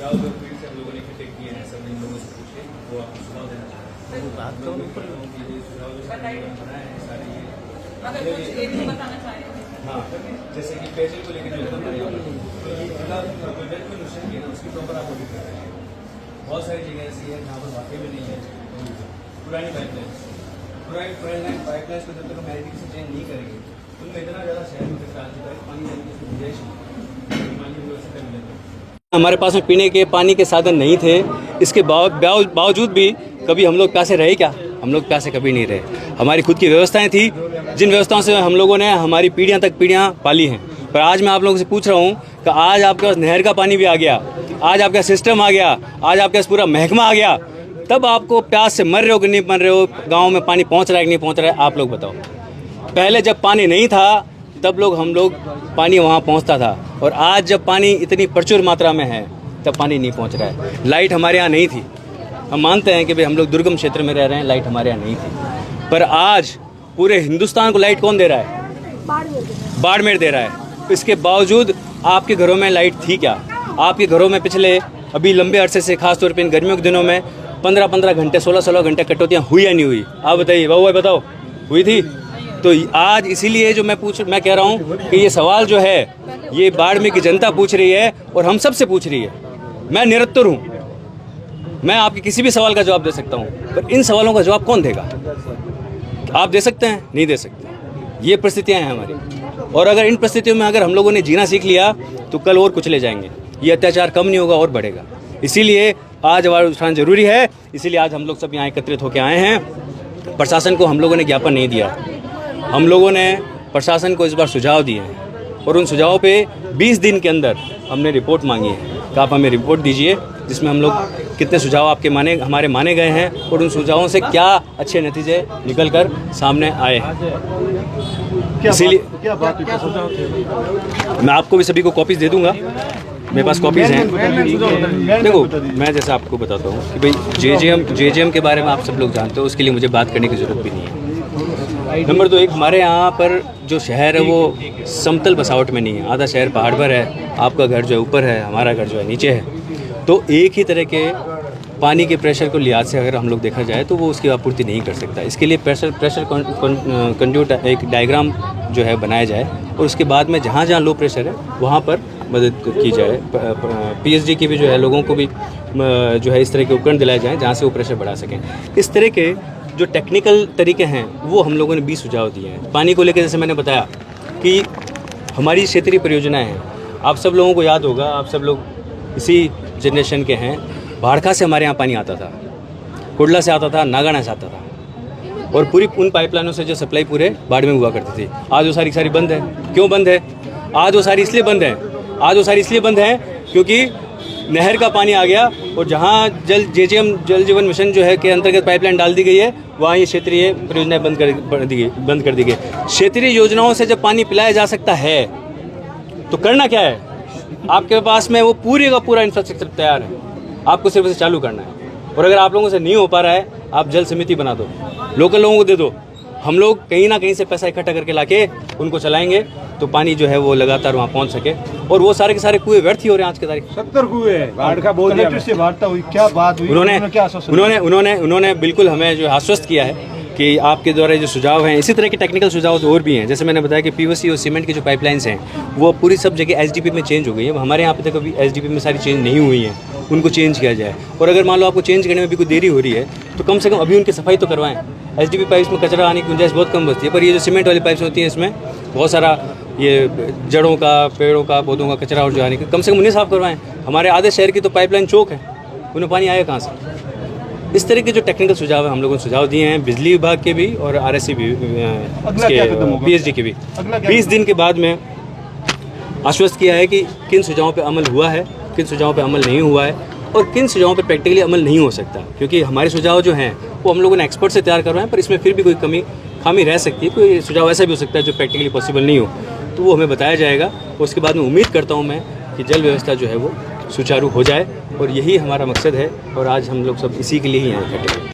सुझाव जो पीठ से हम लोगों ने इकट्ठे किए हैं, सब इन लोगों से पूछे, वो आपको सुझाव देना चाहते हैं। बात तो ये सुझाव जो बनाए हैं सारे ये बताना चाहें। हाँ, जैसे कि पेयजल को लेकर जो हमारे यहाँ पर तो ये जगह जो नुकसान की है ना, उसकी प्रॉपर आप ऑडिट कर रहे हैं। बहुत सारी जगह ऐसी है जहाँ पर वाकई में नहीं है पुरानी पाइपलाइन पाइपलाइन को जब तक हम एलपीजी से चेंज नहीं करेंगे उनमें इतना ज़्यादा शहर में खर्चा आ चुका है, पानी जाने की गुंजाइश नहीं, पानी की व्यवस्था मिले। हमारे पास में पीने के पानी के साधन नहीं थे, इसके बावजूद भी कभी हम लोग प्यासे रहे क्या? हम लोग प्यासे कभी नहीं रहे। हमारी खुद की व्यवस्थाएं थी, जिन व्यवस्थाओं से हम लोगों ने हमारी पीढ़ियां पाली हैं। पर आज मैं आप लोगों से पूछ रहा हूं कि आज आपके पास नहर का पानी भी आ गया, आज आपका सिस्टम आ गया, आज आपके पास पूरा महकमा आ गया, तब आपको प्यास से मर रहे हो कि नहीं मर रहे हो? गाँव में पानी पहुँच रहा है कि नहीं पहुँच रहा है? आप लोग बताओ। पहले जब पानी नहीं था तब हम लोग पानी वहाँ पहुँचता था, और आज जब पानी इतनी प्रचुर मात्रा में है तब पानी नहीं पहुँच रहा है। लाइट हमारे यहाँ नहीं थी, हम मानते हैं कि भाई हम लोग दुर्गम क्षेत्र में रह रहे हैं, लाइट हमारे यहाँ नहीं थी, पर आज पूरे हिंदुस्तान को लाइट कौन दे रहा है? बाड़मेर दे रहा है। इसके बावजूद आपके घरों में लाइट थी क्या? आपके घरों में पिछले अभी लंबे अरसे से, खासतौर पर इन गर्मियों के दिनों में 15-15 घंटे 16-16 घंटे कटौतियाँ हुई या नहीं हुई? आप बताइए बाबू, बताओ, हुई थी? तो आज इसीलिए जो मैं कह रहा हूँ कि ये सवाल जो है ये बाड़मेर की जनता पूछ रही है और हम सब से पूछ रही है। मैं निरत्तर हूँ, मैं आपके किसी भी सवाल का जवाब दे सकता हूँ, पर इन सवालों का जवाब कौन देगा? आप दे सकते हैं? नहीं दे सकते। ये परिस्थितियाँ हैं हमारी, और अगर इन परिस्थितियों में अगर हम लोगों ने जीना सीख लिया तो कल और कुचले जाएंगे। ये अत्याचार कम नहीं होगा और बढ़ेगा। इसीलिए आज आवाज़ उठाना जरूरी है। इसीलिए आज हम लोग सब यहाँ एकत्रित होकर आए हैं। प्रशासन को हम लोगों ने ज्ञापन नहीं दिया, हम लोगों ने प्रशासन को इस बार सुझाव दिए हैं, और उन सुझावों पे 20 दिन के अंदर हमने रिपोर्ट मांगी है कि आप हमें रिपोर्ट दीजिए जिसमें हम लोग कितने सुझाव आपके हमारे माने गए हैं, और उन सुझावों से क्या अच्छे नतीजे निकल कर सामने आए हैं। इसीलिए मैं आपको भी सभी को कॉपीज़ दे दूंगा, मेरे पास कॉपीज़ हैं। देखो, मैं जैसा आपको बताता हूँ कि भाई जेजेएम के बारे में आप सब लोग जानते हो, उसके लिए मुझे बात करने की ज़रूरत भी नहीं है। नंबर 2, एक हमारे यहाँ पर जो शहर है वो समतल बसावट में नहीं है, आधा शहर पहाड़ पर है, आपका घर जो है ऊपर है, हमारा घर जो है नीचे है। तो एक ही तरह के पानी के प्रेशर को लिहाज से अगर हम लोग देखा जाए तो वो उसकी आपूर्ति नहीं कर सकता। इसके लिए प्रेशर कंड्यूट एक डायग्राम जो है बनाया जाए, और उसके बाद में जहाँ जहाँ लो प्रेशर है वहाँ पर मदद की जाए। पीएचडी की भी जो है लोगों को भी जो है इस तरह के उपकरण दिलाए जाएँ जहाँ से वो प्रेशर बढ़ा सकें। इस तरह के जो टेक्निकल तरीके हैं वो हम लोगों ने 20 सुझाव दिए हैं। पानी को लेकर जैसे मैंने बताया कि हमारी क्षेत्रीय परियोजनाएं हैं, आप सब लोगों को याद होगा, आप सब लोग इसी जनरेशन के हैं। भाड़खा से हमारे यहाँ पानी आता था, कुडला से आता था, नागाना से आता था, और पूरी उन पाइपलाइनों से जो सप्लाई पूरे बाड़मेर में हुआ करती थी। आज वो सारी बंद है। क्यों बंद है? आज वो सारी इसलिए बंद है क्योंकि नहर का पानी आ गया, और जहाँ जेजेएम जल जीवन मिशन जो है के अंतर्गत पाइपलाइन डाल दी गई है, वहाँ ये क्षेत्रीय परियोजनाएं बंद कर दी गई। क्षेत्रीय योजनाओं से जब पानी पिलाया जा सकता है तो करना क्या है? आपके पास में वो पूरी का पूरा इंफ्रास्ट्रक्चर तैयार है, आपको सिर्फ उसे चालू करना है। और अगर आप लोगों से नहीं हो पा रहा है, आप जल समिति बना दो, लोकल लोगों को दे दो, हम लोग कहीं ना कहीं से पैसा इकट्ठा करके लाके उनको चलाएंगे तो पानी जो है वो लगातार वहाँ पहुँच सके। और वो सारे के सारे कुएं व्यर्थ ही हो रहे हैं आज की तारीख। 70 कुएं हैं। कलेक्टर से वार्ता हुई, क्या बात हुई? उन्होंने बिल्कुल हमें जो आश्वस्त किया है कि आपके द्वारा जो सुझाव हैं, इसी तरह के टेक्निकल सुझाव तो और भी हैं। जैसे मैंने बताया कि पीवीसी और सीमेंट की जो पाइपलाइंस हैं वो पूरी सब जगह एसडीपी में चेंज हो गई है। हमारे यहाँ पे तक अभी एसडीपी में सारी चेंज नहीं हुई हैं, उनको चेंज किया जाए। और अगर मान लो आपको चेंज करने में भी कोई देरी हो रही है तो कम से कम अभी उनकी सफाई तो करवाएं। एसडीपी पाइप्स में कचरा आने की गुंजाइश बहुत कम बचती है, पर ये जो सीमेंट वाली पाइप्स होती हैं इसमें बहुत सारा ये जड़ों का, पेड़ों का, पौधों का कचरा और जो आने की कम से कम उन्हें साफ़ करवाएं। हमारे आधे शहर की तो पाइपलाइन चौक है, उन्हें पानी आएगा कहाँ से? इस तरह के जो टेक्निकल सुझाव है हम लोगों ने सुझाव दिए हैं, बिजली विभाग के भी और आरएससी भी, पीएचडी के भी। 20 दिन के बाद में आश्वस्त किया है कि किन सुझावों पे अमल हुआ है, किन सुझावों पे अमल नहीं हुआ है, और किन सुझावों पे प्रैक्टिकली अमल नहीं हो सकता। क्योंकि हमारे सुझाव जो हैं वो हम लोगों ने एक्सपर्ट से तैयार करवाएं, पर इसमें फिर भी कोई खामी रह सकती है। कोई सुझाव ऐसा भी हो सकता है जो प्रैक्टिकली पॉसिबल नहीं हो, तो वो हमें बताया जाएगा। उसके बाद में उम्मीद करता हूँ मैं कि जल व्यवस्था जो है वो सुचारू हो जाए, और यही हमारा मकसद है। और आज हम लोग सब इसी के लिए ही यहाँ इकट्ठे हैं।